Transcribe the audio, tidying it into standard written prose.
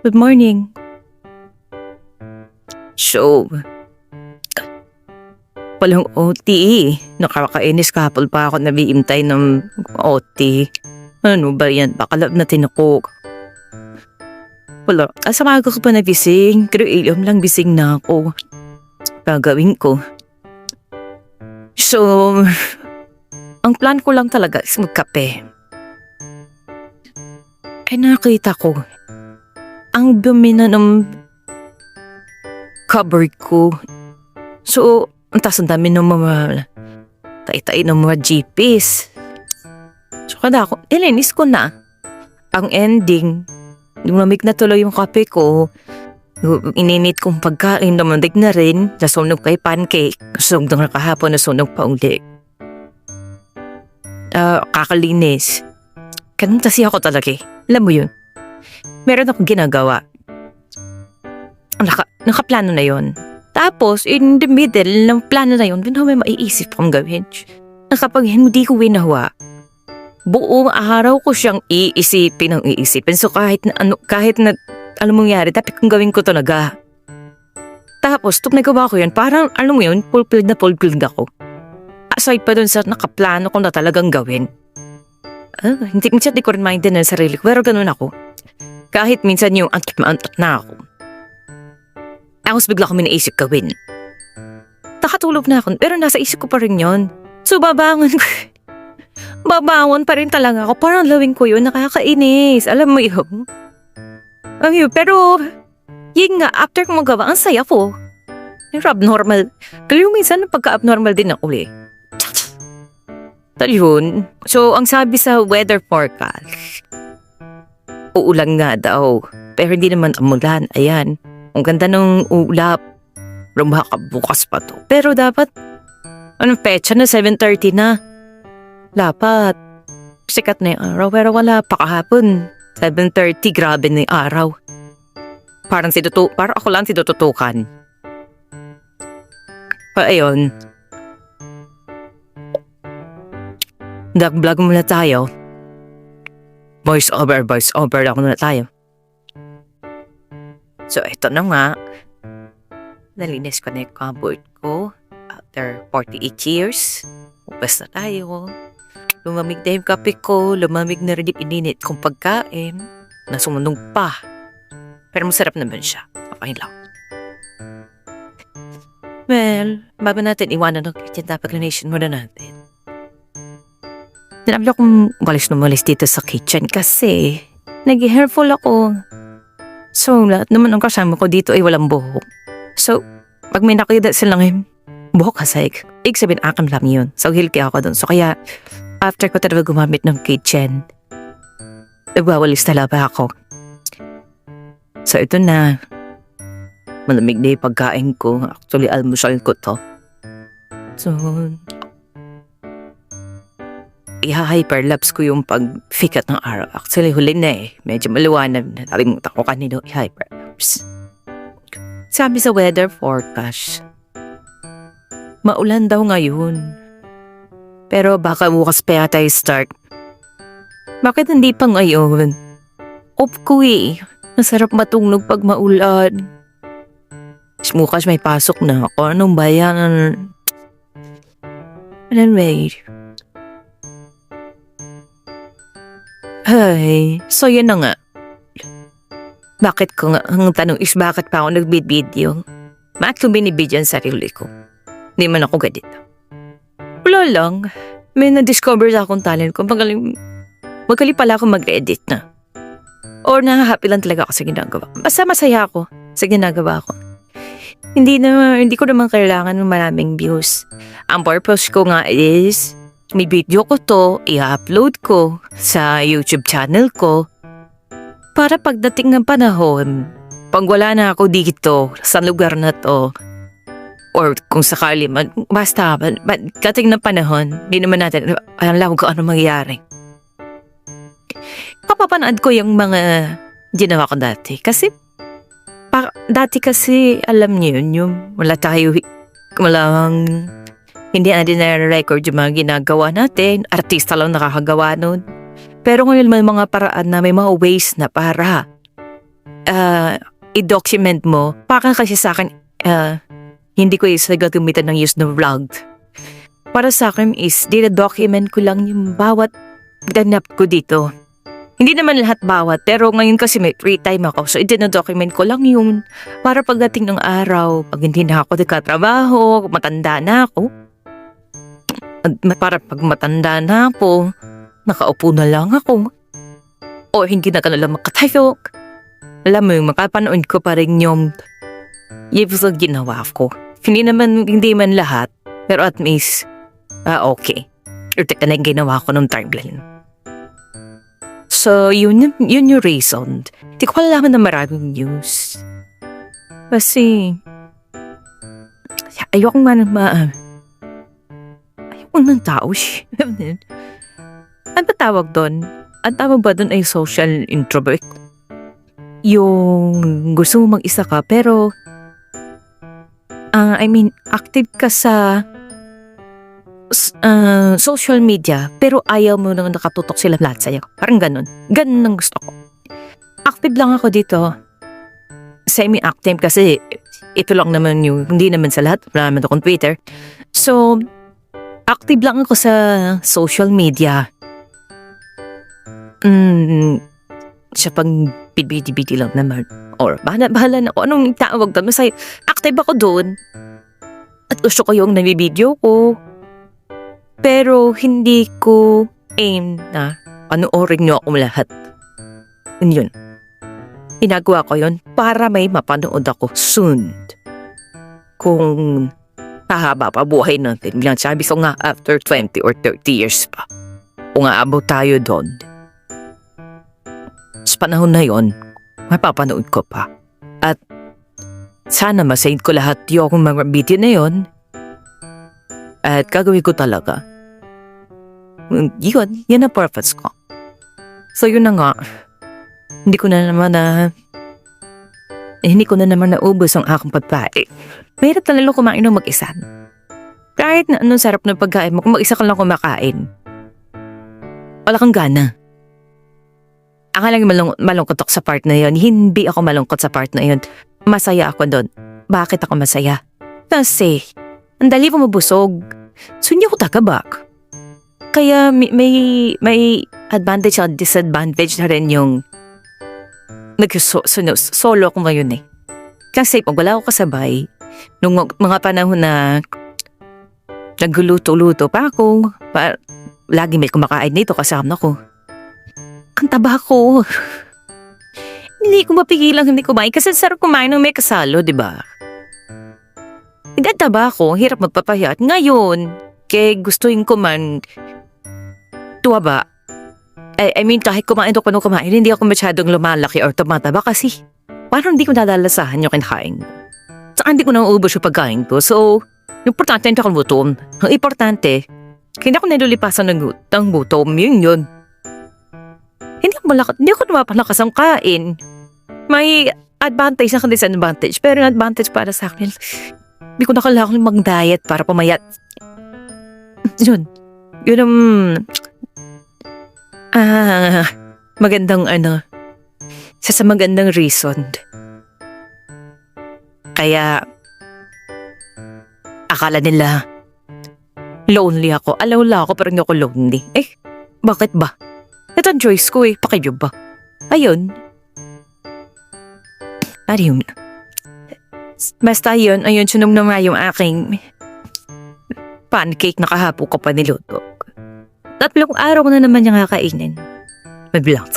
Good morning. So, walang OT eh. Nakakainis kahapon pa ako nabiintay ng OT. Ano ba yan? Bakalab na tinakok. Wala. Sa maaga ko pa nagising. Pero ilam lang bising na ako. Gagawin ko. So, ang plan ko lang talaga is magkape. Ay nakita ko. Ang dumi na ng cupboard ko. So, ang taas ang dami ng mga tay-tay ng mga GPs. So, kada ako, ilinis ko na. Ang ending, lumamig na tuloy yung kape ko. Ininit kong pagkain, lumandig na rin. Nasunog kay pancake. Nasunog na kahapon, nasunog pa uli. Kakalinis. Ganun kasi ako talaga eh. Alam mo yun? Meron akong ginagawa. Nakaplano na yun. Tapos, in the middle ng plano na yun, doon may maiisip kong gawin. Na kapag hindi ko winawa, buong araw ko siyang iisipin ng iisipin. So kahit na alam mong nangyari, dapat kong gawin ko talaga. Tapos, tuk nagawa ko yun, parang, alam mo yun, fulfilled ako. Aside pa dun sa nakaplano ko na talagang gawin. Hindi ko rin maintindihan ng sarili ko, pero ganun ako. Kahit minsan yung antot na ako. Tapos bigla ko naisip gawin. Nakatulog na ako, pero nasa isip ko pa rin yun. So babangon pa rin talaga ako. Parang lawing ko yun, nakakainis. Alam mo yun? Pero, yun nga, after ko magawa, ang saya ko. Yung abnormal. Kaya minsan, pagka-abnormal din ako ulit. Yun. So, ang sabi sa weather forecast, uulan nga daw. Pero hindi naman umulan. Ayan. Ang ganda ng ulap. Baka bukas pa to. Pero dapat, anong petsa na? 7:30 na. Dapat. Sikat na yung araw. Pero wala pa kahapon. 7:30, grabe na yung araw. Parang ako lang sinututukan. Ayun. Nag-vlog muna tayo. Voice over ako muna tayo. So, ito na nga. Nalinis ko na yung cupboard ko. After 48 years. Upas na tayo. Lumamig na yung kape ko. Lumamig na rin yung ininit kong pagkain. Nasumunog pa. Pero masarap naman siya. Okay lang. Well, bago natin iwanan ng kitchen, dapat linisyon muna natin. Sinabi akong walis dito sa kitchen kasi nag-hairful ako. So, lahat naman ng kasama ko dito ay walang buhok. So, pag may nakita silang buhok kasig, sabihin akam lang yun. So, guilty ako dun. So, kaya, after ko talaga gumamit ng kitchen, nagwawalis talaga ako. So, ito na. Malamig na yung pagkain ko. Actually, almusal ko to. So, i-hyperlapse ko yung pag-fikat ng araw. Actually, huli na eh. Medyo maliwanag na. Nalimutan ko kanino i-hyperlapse. Sabi sa weather forecast, maulan daw ngayon. Pero baka bukas pa yata start. Bakit hindi pa ngayon? Off ko eh. Masarap matulog pag maulan. Bukas may pasok na ako. Anong bayan? Anyway. Ay, so yun na nga. Bakit ko nga, ang tanong is bakit pa ako nagbid-video? Bakit ko binibidyo ang sarili ko? Hindi man ako ganito. Wala lang. May na-discover sa akong talent ko. Magaling pala ako mag-edit na. Or nahahappy lang talaga ako sa ginagawa. Basta masaya ako sa ginagawa ko. Hindi ko naman kailangan ng maraming views. Ang purpose ko nga is may video ko to, i-upload ko sa YouTube channel ko para pagdating ng panahon, pag wala na ako dito sa lugar na to, or kung sakali man, basta, pagdating ng panahon, hindi naman natin, alam ko ano mangyayari. Kapapanood ko yung mga ginawa ko dati. Kasi, dati kasi, alam niyo yun, yung hindi natin na-record yung mga ginagawa natin. Artista lang nakakagawa nun. Pero ngayon may mga paraan na may mga ways na para i-document mo. Parang kasi sa akin, hindi ko isa gagamitan ng use ng vlog. Para sa akin is, dina-document ko lang yung bawat ganap ko dito. Hindi naman lahat bawat, pero ngayon kasi may free time ako. So, dina-document ko lang yun. Para pagdating ng araw, pag hindi na ako nagkatrabaho, matanda na ako. Para pag matanda na ako, nakaupo na lang ako. O hindi na ka na lang makatayok. Alam mo yung makapanood ko pa rin yung vlog ginawa ko. Hindi man lahat, pero at least, okay. Ito na yung ginawa ko nung timeline. So, yun yung reason. Hindi ko alam na maraming news. Kasi, ayoko ng tao. Ano ba tawag doon? Ang tawag ba doon ay social introvert? Yung gusto mo mag-isa ka, pero, active ka sa social media, pero ayaw mo nang nakatutok sila lahat sa'yo. Parang ganun. Ganun ang gusto ko. Active lang ako dito. Semi-active kasi ito lang naman yung, hindi naman sa lahat. Wala naman akong Twitter. So, active lang ako sa social media. Sa pang bidi lang naman. Or bahala na ako. Anong tawag doon? Masaya, active ako doon. At gusto ko yung nabibideo ko. Pero hindi ko aim na panoorin niyo ako lahat. Yun. Ginagawa ko yun para may mapanood ako soon. Kung hahaba pa buhay natin. Yan, sabi ko nga after 20 or 30 years pa. Kung aabot tayo doon. Sa panahon na yon, mapapanood ko pa. At sana masave ko lahat yung mga video na yon. At gagawin ko talaga. Yun ang purpose ko. So yun na nga. Hindi ko na naman naubos ang aking pagkain. Mahirap talaga kumain ng mag-isa. Kahit na anong sarap ng pagkain mo, kung mag-isa ka lang kumakain, wala kang gana. Akala lang malungkot ako sa part na yun. Hindi ako malungkot sa part na yun. Masaya ako doon. Bakit ako masaya? Kasi, ang dali ko mabusog. So hindi ako tagabak. Kaya may advantage at disadvantage na rin yung solo ko ngayon eh. Kasi pag wala ako kasabay, nung mga panahon na nagluluto-luto pa ako, lagi may kumakain dito kasama ko. Ang taba ko. Hindi ko mapigilang hindi kumain kasi sarap kumain ng may kasalo, di ba? Hindi taba ko, hirap magpapayat. Ngayon, kaya gustuin ko man tuwaba. Kahit kumain ako nung kumain, hindi ako masyadong lumalaki or tumataba kasi parang hindi ko nadalasahan yung kinakain. Saka hindi ko nauubos yung pagkain ko. So, yung importante hindi ako gutom. Ang importante, hindi ako nalulipasan ng gutom. Yun. Hindi ako napalakas ang kain. May advantage na disadvantage. Pero yung advantage para sa akin, hindi ko nakalakan mag-diet para pumayat. Yun ang magandang sa magandang reason. Kaya akala nila lonely ako. Alawala ako pero hindi ako lonely. Bakit ba? Ito ang choice ko Pakiyo ba? Ayun. Ayun. Basta yun. Sunog na nga yung aking pancake na kahapon ko pa niluto. 3 araw ko na naman yung kakainin. May vlog.